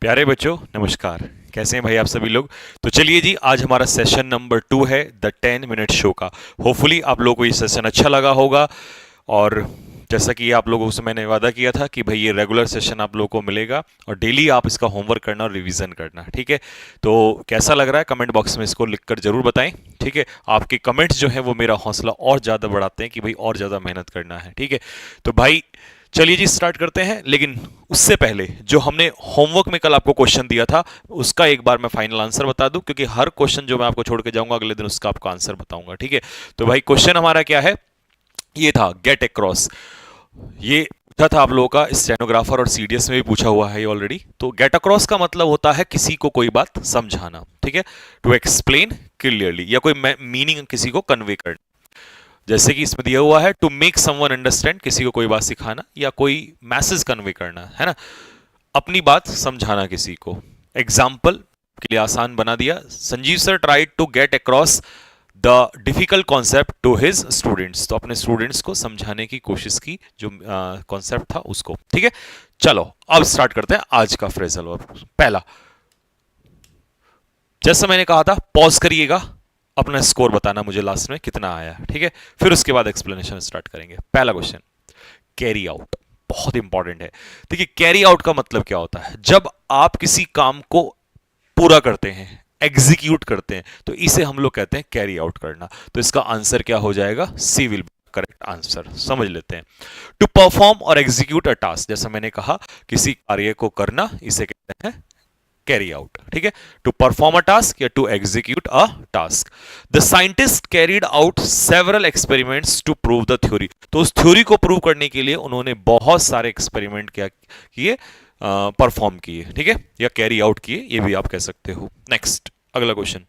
प्यारे बच्चों नमस्कार। कैसे हैं भाई आप सभी लोग। तो चलिए जी, आज हमारा सेशन नंबर 2 है द 10 मिनट शो का। होपफुली आप लोगों को ये सेशन अच्छा लगा होगा। और जैसा कि आप लोगों से मैंने वादा किया था कि भाई ये रेगुलर सेशन आप लोगों को मिलेगा और डेली आप इसका होमवर्क करना और रिवीजन करना, ठीक है। तो कैसा लग रहा है कमेंट बॉक्स में इसको लिखकर जरूर बताएं, ठीक है। आपके कमेंट्स जो हैं वो मेरा हौसला और ज़्यादा बढ़ाते हैं कि भाई और ज़्यादा मेहनत करना है, ठीक है। तो भाई चलिए जी स्टार्ट करते हैं, लेकिन उससे पहले जो हमने होमवर्क में कल आपको क्वेश्चन दिया था उसका एक बार मैं फाइनल आंसर बता दूं, क्योंकि हर क्वेश्चन जो मैं आपको छोड़ के जाऊंगा अगले दिन उसका आपको आंसर बताऊंगा, ठीक है। तो भाई क्वेश्चन हमारा क्या है, ये था गेट अक्रॉस। ये पूछा था आप लोगों का स्टेनोग्राफर और सीडीएस में भी पूछा हुआ है ये ऑलरेडी। तो गेट अक्रॉस का मतलब होता है किसी को कोई बात समझाना, ठीक है। टू एक्सप्लेन क्लियरली, या कोई मीनिंग किसी को कन्वे करना। जैसे कि इसमें दिया हुआ है टू मेक समवन अंडरस्टैंड, किसी को कोई बात सिखाना या कोई मैसेज कन्वे करना, है ना, अपनी बात समझाना किसी को। एग्जाम्पल के लिए आसान बना दिया, Sanjeev sir tried to get across the difficult concept to his students. तो अपने स्टूडेंट्स को समझाने की कोशिश की, जो कॉन्सेप्ट था उसको, ठीक है। चलो अब स्टार्ट करते हैं आज का फ्रेजल वर्ब। पहला, जैसा मैंने कहा था पॉज करिएगा, अपना स्कोर बताना मुझे लास्ट में कितना आया, ठीक है। फिर उसके बाद एक्सप्लेनेशन स्टार्ट करेंगे। पहला क्वेश्चन, कैरी आउट, बहुत इंपॉर्टेंट है। देखिए कैरी आउट का मतलब क्या होता है, जब आप किसी काम को पूरा करते हैं, एग्जीक्यूट करते हैं, तो इसे हम लोग कहते हैं कैरी आउट करना। तो इसका आंसर क्या हो जाएगा, सी विल करेक्ट आंसर। समझ लेते हैं। टू परफॉर्म और एग्जीक्यूट अ टास्क, जैसा मैंने कहा किसी कार्य को करना, इसे कहते हैं कैरी आउट, ठीक है। टू परफॉर्म अ टास्क या to execute a task. The scientist carried out several experiments to prove the theory. तो उस थ्योरी को प्रूव करने के लिए उन्होंने बहुत सारे एक्सपेरिमेंट क्या किए, परफॉर्म किए, ठीक है, या कैरी आउट किए, ये भी आप कह सकते हो। नेक्स्ट अगला क्वेश्चन,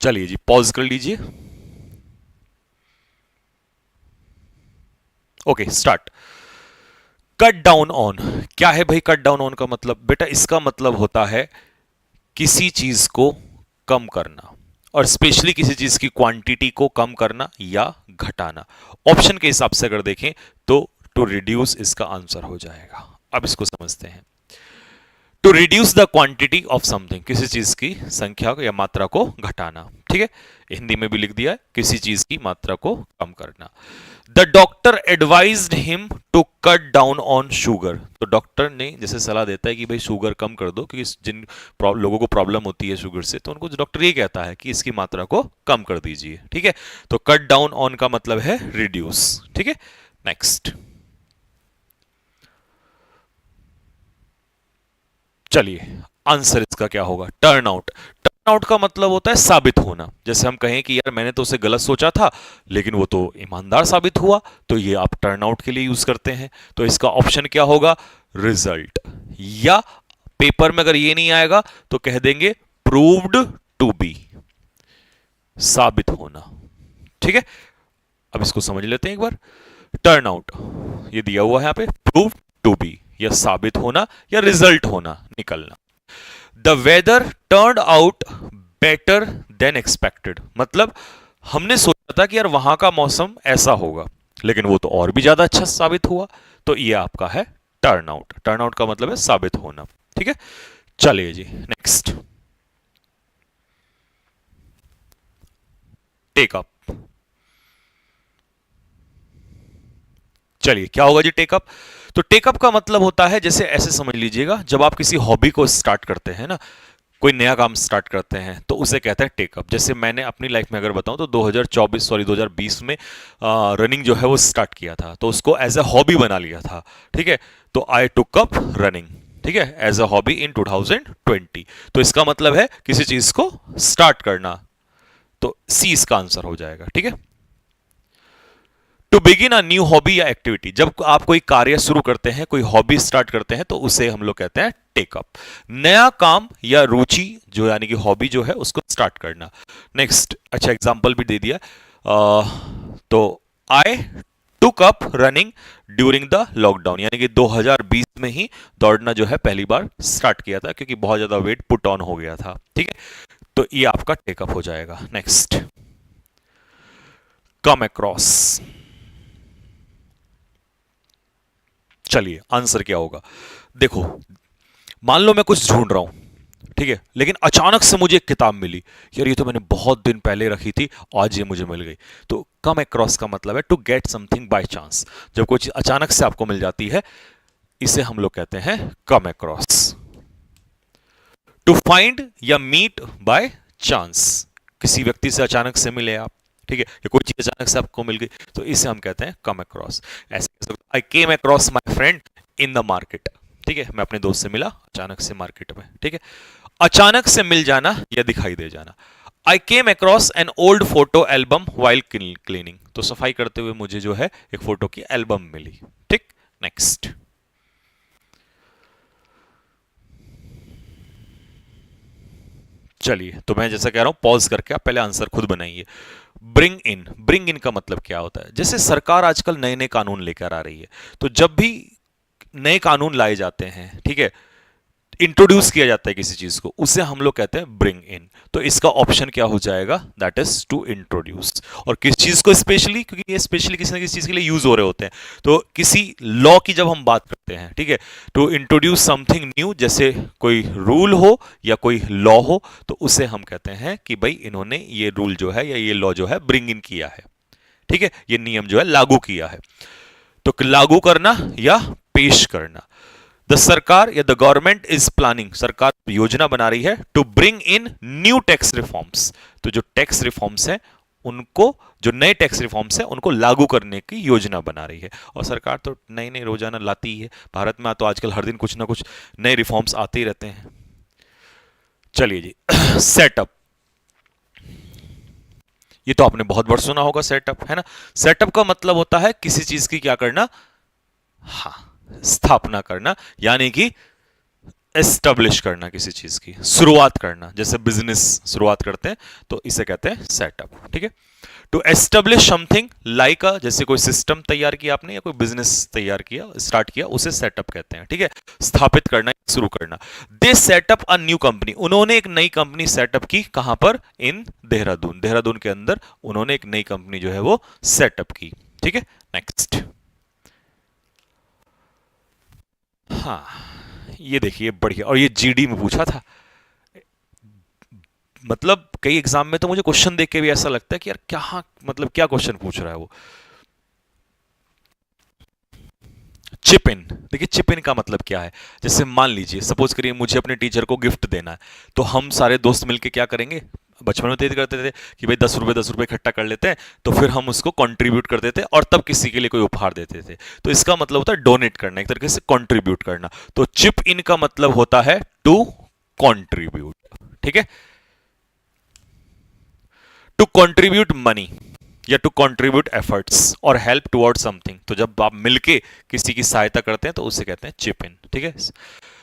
चलिए जी पॉज कर लीजिए। Okay start. Cut down on, क्या है भाई कट डाउन ऑन का मतलब, बेटा इसका मतलब होता है किसी चीज को कम करना, और स्पेशली किसी चीज की क्वांटिटी को कम करना या घटाना। ऑप्शन के हिसाब से अगर देखें तो टू रिड्यूस इसका आंसर हो जाएगा। अब इसको समझते हैं। To reduce the quantity of something, किसी चीज की संख्या या मात्रा को घटाना, ठीक है। हिंदी में भी लिख दिया है, किसी चीज की मात्रा को कम करना। The doctor advised him to cut down on sugar. तो डॉक्टर ने जैसे सलाह देता है कि भाई शुगर कम कर दो, क्योंकि जिन लोगों को प्रॉब्लम होती है शुगर से, तो उनको डॉक्टर ये कहता है कि इसकी मात्रा को कम कर दीजिए, ठीक है। तो कट डाउन ऑन का मतलब है रिड्यूस, ठीक है। नेक्स्ट चलिए, आंसर इसका क्या होगा, टर्न आउट। टर्न आउट का मतलब होता है साबित होना। जैसे हम कहें कि यार मैंने तो उसे गलत सोचा था लेकिन वो तो ईमानदार साबित हुआ, तो ये आप टर्न आउट के लिए यूज करते हैं। तो इसका ऑप्शन क्या होगा, रिजल्ट। या पेपर में अगर ये नहीं आएगा तो कह देंगे प्रूव्ड टू बी, साबित होना, ठीक है। अब इसको समझ लेते हैं एक बार। टर्न आउट ये दिया हुआ है यहां पे, प्रूव टू बी या साबित होना या रिजल्ट होना, निकलना। The weather turn out better than expected, मतलब हमने सोचा था कि यार वहां का मौसम ऐसा होगा, लेकिन वो तो और भी ज्यादा अच्छा साबित हुआ। तो ये आपका है टर्न आउट। टर्न आउट का मतलब है साबित होना, ठीक है। चलिए जी नेक्स्ट, टेक अप। चलिए क्या होगा जी टेकअप। तो टेकअप का मतलब होता है, जैसे ऐसे समझ लीजिएगा, जब आप किसी हॉबी को स्टार्ट करते हैं ना, कोई नया काम स्टार्ट करते हैं, तो उसे कहते हैं टेकअप। जैसे मैंने अपनी लाइफ में अगर बताऊं तो 2020 में रनिंग जो है वो स्टार्ट किया था, तो उसको एज अ हॉबी बना लिया था, ठीक है। तो आई टुक अप रनिंग, ठीक है, एज अ हॉबी इन 2020। तो इसका मतलब है किसी चीज को स्टार्ट करना। तो सी इसका आंसर हो जाएगा, ठीक है। To begin a new hobby या एक्टिविटी, जब आप कोई कार्य शुरू करते हैं, कोई हॉबी स्टार्ट करते हैं, तो उसे हम लोग कहते हैं टेकअप। नया काम या रुचि जो यानी कि हॉबी जो है उसको स्टार्ट करना। नेक्स्ट, अच्छा एग्जांपल भी दे दिया। तो I took up running during the lockdown, यानी कि 2020 में ही दौड़ना जो है पहली बार स्टार्ट किया था, क्योंकि बहुत ज्यादा वेट पुट ऑन हो गया था, ठीक है। तो ये आपका टेकअप हो जाएगा। Next, come across. चलिए आंसर क्या होगा। देखो, मान लो मैं कुछ ढूंढ रहा हूं, ठीक है, लेकिन अचानक से मुझे एक किताब मिली, यार ये तो मैंने बहुत दिन पहले रखी थी, आज ये मुझे मिल गई। तो कम अक्रॉस का मतलब है to get something by chance. जब कोई चीज अचानक से आपको मिल जाती है, इसे हम लोग कहते हैं कम अक्रॉस। टू फाइंड या मीट बाय चांस, किसी व्यक्ति से अचानक से मिले आप, ठीक है, या कोई चीज अचानक से आपको मिल गई, तो इसे हम कहते हैं कम अक्रॉस। ऐसे I came across my friend in the market, ठीक है, मैं अपने दोस्त से मिला अचानक से मार्केट में, ठीक है। अचानक से मिल जाना या दिखाई दे जाना। I came across an old photo album while cleaning, तो सफाई करते हुए मुझे जो है एक फोटो की एल्बम मिली, ठीक। नेक्स्ट, चलिए, तो मैं जैसा कह रहा हूं पॉज करके आप पहले आंसर खुद बनाइए। ब्रिंग इन का मतलब क्या होता है? जैसे सरकार आजकल नए नए कानून लेकर आ रही है, तो जब भी नए कानून लाए जाते हैं, ठीक है, इंट्रोड्यूस किया जाता है किसी चीज को, उसे हम लोग कहते हैं ब्रिंग इन। तो इसका ऑप्शन क्या हो जाएगा? That is to introduce. और किस चीज को स्पेशली? क्योंकि ये स्पेशली किसी ना किसी चीज के लिए यूज हो रहे होते हैं। तो किसी लॉ की जब हम बात करते हैं, ठीक है, टू इंट्रोड्यूस समथिंग न्यू, जैसे कोई रूल हो या कोई लॉ हो, तो उसे हम कहते हैं कि भाई इन्होंने ये रूल जो है या ये लॉ जो है ब्रिंग इन किया है, ठीक है, ये नियम जो है लागू किया है। तो लागू करना या पेश करना। द सरकार या द गवर्नमेंट इज प्लानिंग, सरकार योजना बना रही है to bring in new tax reforms. तो जो टैक्स रिफॉर्म्स हैं उनको, जो नए टैक्स रिफॉर्म्स हैं उनको लागू करने की योजना बना रही है। और सरकार तो नई नई रोजाना लाती ही है भारत में, तो आजकल हर दिन कुछ ना कुछ नए रिफॉर्म्स आते ही रहते हैं। चलिए जी, सेटअप, ये तो आपने बहुत बार सुना होगा सेटअप, है ना। सेटअप का मतलब होता है किसी चीज की क्या करना, हाँ, स्थापना करना, यानी कि एस्टेब्लिश करना, किसी चीज की शुरुआत करना। जैसे बिजनेस शुरुआत करते हैं तो इसे कहते हैं सेटअप, ठीक है। टू एस्टेब्लिश समथिंग लाइक जैसे कोई सिस्टम तैयार किया आपने या कोई बिजनेस तैयार किया, स्टार्ट किया, उसे सेटअप कहते हैं, ठीक है, स्थापित करना, शुरू करना। दे सेटअप अ न्यू कंपनी, उन्होंने एक नई कंपनी सेटअप की, कहां पर? इन देहरादून, देहरादून के अंदर उन्होंने एक नई कंपनी जो है वो सेटअप की, ठीक है। नेक्स्ट, हाँ, ये देखिए बढ़िया, और ये जीडी में पूछा था। मतलब कई एग्जाम में तो मुझे क्वेश्चन देख के भी ऐसा लगता है कि यार क्या, मतलब क्या क्वेश्चन पूछ रहा है वो। चिप इन, देखिए चिप इन का मतलब क्या है? जैसे मान लीजिए, सपोज करिए मुझे अपने टीचर को गिफ्ट देना है, तो हम सारे दोस्त मिलके क्या करेंगे? बचपन में तो ये करते थे कि भाई 10 रुपए इकट्ठा कर लेते हैं, तो फिर हम उसको कंट्रीब्यूट कर देते हैं और तब किसी के लिए कोई उपहार देते थे। तो इसका मतलब होता है डोनेट करना, एक तरीके से कंट्रीब्यूट करना। तो चिप इन का मतलब होता है टू कंट्रीब्यूट, ठीक है, टू कंट्रीब्यूट मनी या टू कंट्रीब्यूट एफर्ट्स और हेल्प टुवर्ड समथिंग। तो जब आप मिलके किसी की सहायता करते हैं तो उसे कहते हैं चिप इन, ठीक है।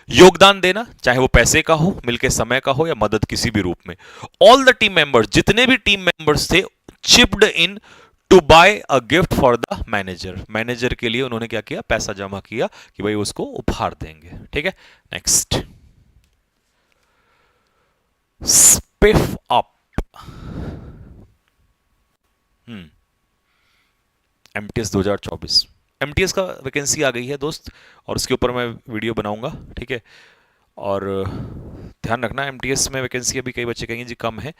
योगदान देना, चाहे वो पैसे का हो, मिलके समय का हो, या मदद किसी भी रूप में। ऑल द टीम मेंबर्स, जितने भी टीम मेंबर्स थे, chipped in to buy a gift for the manager, manager के लिए उन्होंने क्या किया? पैसा जमा किया कि भाई उसको उपहार देंगे, ठीक है। नेक्स्ट, स्पिफ अप, एमटीएस 2024, एमटीएस का वैकेंसी आ गई है दोस्त, और उसके ऊपर मैं वीडियो बनाऊंगा, ठीक है। और ध्यान रखना, एमटीएस में वैकेंसी अभी कई बच्चे कहेंगे जी कम है,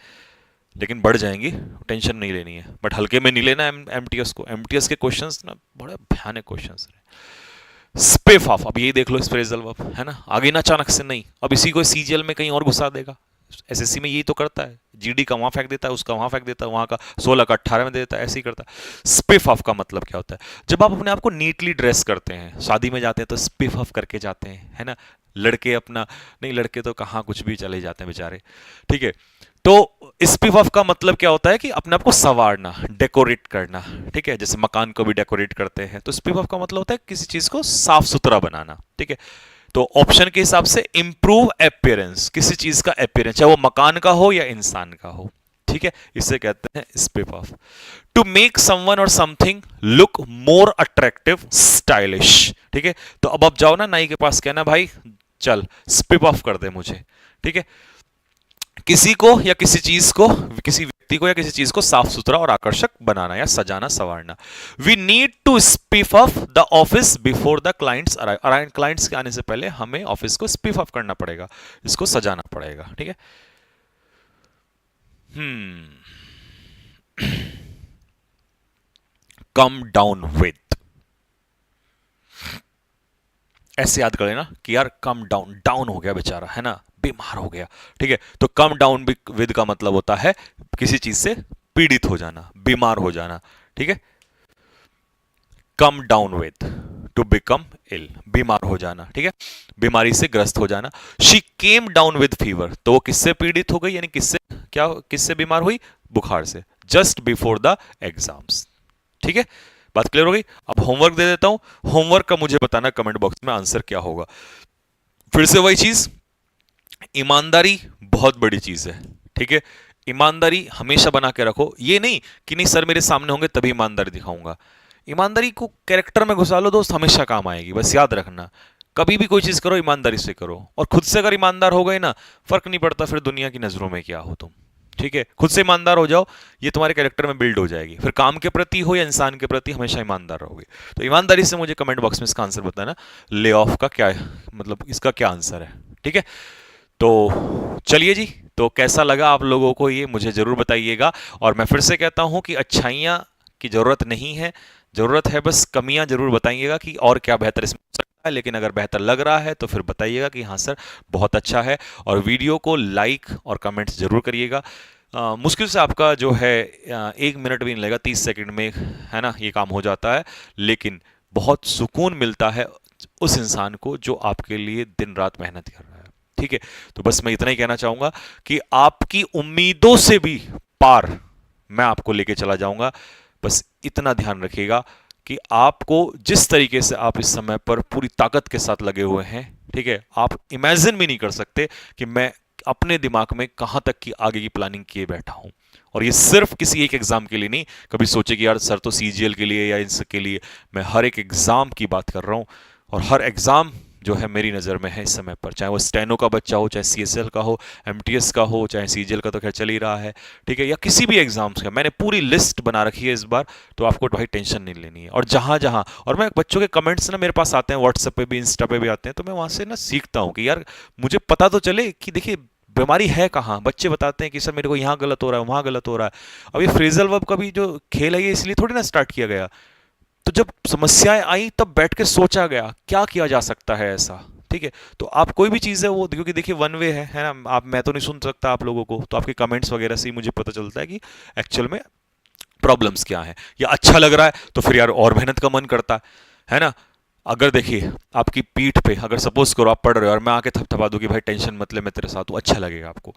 लेकिन बढ़ जाएंगी, टेंशन नहीं लेनी है, बट हल्के में नहीं लेना एमटीएस को। एमटीएस के क्वेश्चंस ना बड़े भयानक क्वेश्चंस हैं। स्पिफ ऑफ, अब यही देख लो, स्प्रेजल वर्ब, है ना, आगे ना अचानक से नहीं, अब इसी को सीजीएल में कहीं और घुसा देगा। एसएससी में यही तो करता है, जीडी का वहां फेंक देता है, उसका वहां फेंक देता है, वहां का 16 का 18 में दे देता है, ऐसे ही करता है। स्पिफ ऑफ का मतलब क्या होता है? जब आप अपने आप को नीटली ड्रेस करते हैं, शादी में जाते हैं तो स्पिफ ऑफ करके जाते हैं, है ना। लड़के अपना नहीं, लड़के तो कहाँ कुछ भी चले जाते हैं बेचारे, ठीक है। तो स्पिफ ऑफ का मतलब क्या होता है? कि अपने आप को संवारना, डेकोरेट करना, ठीक है, जैसे मकान को भी डेकोरेट करते हैं। तो स्पिफ ऑफ का मतलब होता है किसी चीज को साफ सुथरा बनाना, ठीक है। तो ऑप्शन के हिसाब से इंप्रूव अपीयरेंस, किसी चीज का अपीयरेंस, चाहे वो मकान का हो या इंसान का हो, ठीक है, इसे कहते हैं spiff off. To make someone और something look more attractive, stylish, ठीक है। तो अब आप जाओ ना नाई के पास, कहना भाई चल स्पिफ ऑफ कर दे मुझे, ठीक है। किसी को या किसी चीज को, किसी व्यक्ति व्यक्ति को या किसी चीज को साफ सुथरा और आकर्षक बनाना या सजाना संवारना। We need to spiff off the office before the clients arrive. Clients के आने से पहले हमें ऑफिस को स्पीफ ऑफ करना पड़ेगा, इसको सजाना पड़ेगा। ठीक है, कम डाउन विद, ऐसे याद कर लेना कि यार कम डाउन, डाउन हो गया बेचारा, है ना, बीमार हो गया। ठीक है, तो कम डाउन विद का मतलब होता है किसी चीज से पीड़ित हो जाना, बीमार हो जाना। ठीक है, come down with, to become ill, बीमार हो जाना। ठीक है, बीमारी से ग्रस्त हो जाना। She came down with fever, तो वो किससे पीड़ित हो गई, यानी किससे, क्या, किससे बीमार हुई, बुखार से, जस्ट बिफोर द एग्जाम्स। ठीक है, बात क्लियर हो गई। अब होमवर्क दे देता हूं, होमवर्क का मुझे बताना कमेंट बॉक्स में आंसर क्या होगा। फिर से वही चीज, ईमानदारी बहुत बड़ी चीज है। ठीक है, ईमानदारी हमेशा बना के रखो। ये नहीं कि नहीं सर मेरे सामने होंगे तभी ईमानदारी दिखाऊंगा। ईमानदारी को कैरेक्टर में घुसा लो दोस्त, हमेशा काम आएगी। बस याद रखना, कभी भी कोई चीज करो ईमानदारी से करो, और खुद से अगर ईमानदार हो गए ना, फर्क नहीं पड़ता फिर दुनिया की नजरों में क्या हो तुम। ठीक है, खुद से ईमानदार हो जाओ, ये तुम्हारे कैरेक्टर में बिल्ड हो जाएगी। फिर काम के प्रति हो या इंसान के प्रति, हमेशा ईमानदार रहोगे। तो ईमानदारी से मुझे कमेंट बॉक्स में इसका आंसर बताना, ले ऑफ का क्या है, मतलब इसका क्या आंसर है। ठीक है, तो चलिए जी, तो कैसा लगा आप लोगों को ये मुझे जरूर बताइएगा। और मैं फिर से कहता हूं कि अच्छाइयां की जरूरत नहीं है, जरूरत है बस कमियां जरूर बताइएगा कि और क्या बेहतर इसमें हो सकता है। लेकिन अगर बेहतर लग रहा है तो फिर बताइएगा कि हाँ सर बहुत अच्छा है। और वीडियो को लाइक और कमेंट्स जरूर करिएगा। मुश्किल से आपका जो है 1 मिनट भी नहीं लगेगा, 30 सेकंड में, है ना, ये काम हो जाता है। लेकिन बहुत सुकून मिलता है उस इंसान को जो आपके लिए दिन रात मेहनत कर रहा है। ठीक है, तो बस मैं इतना ही कहना चाहूंगा कि आपकी उम्मीदों से भी पार मैं आपको लेके चला जाऊंगा। बस इतना ध्यान रखिएगा कि आपको जिस तरीके से आप इस समय पर पूरी ताकत के साथ लगे हुए हैं, ठीक है, आप इमेजिन भी नहीं कर सकते कि मैं अपने दिमाग में कहां तक की आगे की प्लानिंग किए बैठा हूं। और ये सिर्फ किसी एक एग्जाम के लिए नहीं, कभी सोचे कि यार सर तो सीजीएल के लिए या इनके लिए, मैं हर एक एग्जाम की बात कर रहा हूं। और हर एग्जाम जो है मेरी नज़र में है इस समय पर, चाहे वो स्टेनो का बच्चा हो, चाहे सीएसएल का हो, एमटीएस का हो, चाहे सीजीएल का तो खैर चल ही रहा है। ठीक है, या किसी भी एग्जाम्स का मैंने पूरी लिस्ट बना रखी है इस बार, तो आपको भाई टेंशन नहीं लेनी है। और जहां जहां, और मैं बच्चों के कमेंट्स ना मेरे पास आते हैं, व्हाट्सएप पे भी, इंस्टा पे भी आते हैं, तो मैं वहां से ना सीखता हूँ कि यार मुझे पता तो चले कि देखिए बीमारी है कहाँ। बच्चे बताते हैं कि सर मेरे को यहाँ गलत हो रहा है, वहाँ गलत हो रहा है। अब ये फ्रेजल वर्ब का भी जो खेल है ये इसलिए थोड़ी ना स्टार्ट किया गया, तो जब समस्याएं आई तब बैठ के सोचा गया क्या किया जा सकता है ऐसा। ठीक है, तो आप कोई भी चीज़ है वो, क्योंकि देखिए वन वे है ना, आप, मैं तो नहीं सुन सकता आप लोगों को, तो आपके कमेंट्स वगैरह से ही मुझे पता चलता है कि एक्चुअल में प्रॉब्लम्स क्या है। या अच्छा लग रहा है तो फिर यार और मेहनत का मन करता है ना। अगर देखिए आपकी पीठ पे अगर सपोज करो आप पढ़ रहे हो और मैं आके थपथपा दूं कि भाई टेंशन मत ले मैं तेरे साथ हूं, अच्छा लगेगा आपको।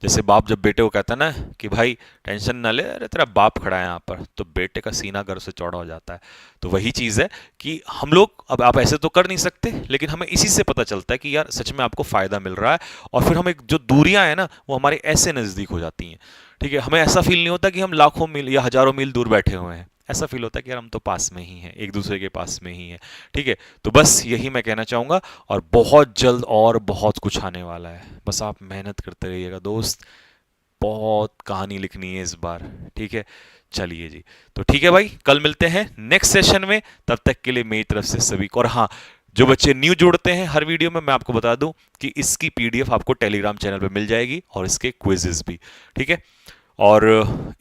जैसे बाप जब बेटे को कहता है ना कि भाई टेंशन ना ले, अरे तेरा बाप खड़ा है यहाँ पर, तो बेटे का सीना गर्व से चौड़ा हो जाता है। तो वही चीज़ है कि हम लोग, अब आप ऐसे तो कर नहीं सकते, लेकिन हमें इसी से पता चलता है कि यार सच में आपको फ़ायदा मिल रहा है। और फिर हमें जो दूरियां हैं ना वो हमारे ऐसे नज़दीक हो जाती हैं। ठीक है, हमें ऐसा फील नहीं होता कि हम लाखों मील या हज़ारों मील दूर बैठे हुए हैं। ऐसा फील होता है कि यार हम तो पास में ही हैं, एक दूसरे के पास में ही हैं। ठीक है, तो बस यही मैं कहना चाहूँगा। और बहुत जल्द और बहुत कुछ आने वाला है, बस आप मेहनत करते रहिएगा दोस्त। बहुत कहानी लिखनी है इस बार। ठीक है, चलिए जी, तो ठीक है भाई, कल मिलते हैं नेक्स्ट सेशन में। तब तक के लिए मेरी तरफ से सभी को, और हाँ जो बच्चे न्यू जुड़ते हैं हर वीडियो में, मैं आपको बता दूं कि इसकी पीडीएफ आपको टेलीग्राम चैनल पे मिल जाएगी और इसके क्विजेस भी। ठीक है, और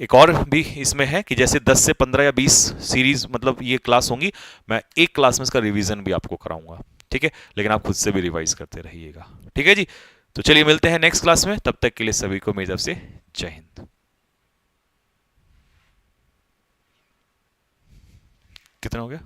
एक और भी इसमें है कि जैसे 10 से 15 या 20 सीरीज मतलब ये क्लास होंगी, मैं एक क्लास में इसका रिवीजन भी आपको कराऊंगा। ठीक है, लेकिन आप खुद से भी रिवाइज करते रहिएगा। ठीक है जी, तो चलिए मिलते हैं नेक्स्ट क्लास में, तब तक के लिए सभी को मेरी तरफ से जय हिंद। कितना हो गया?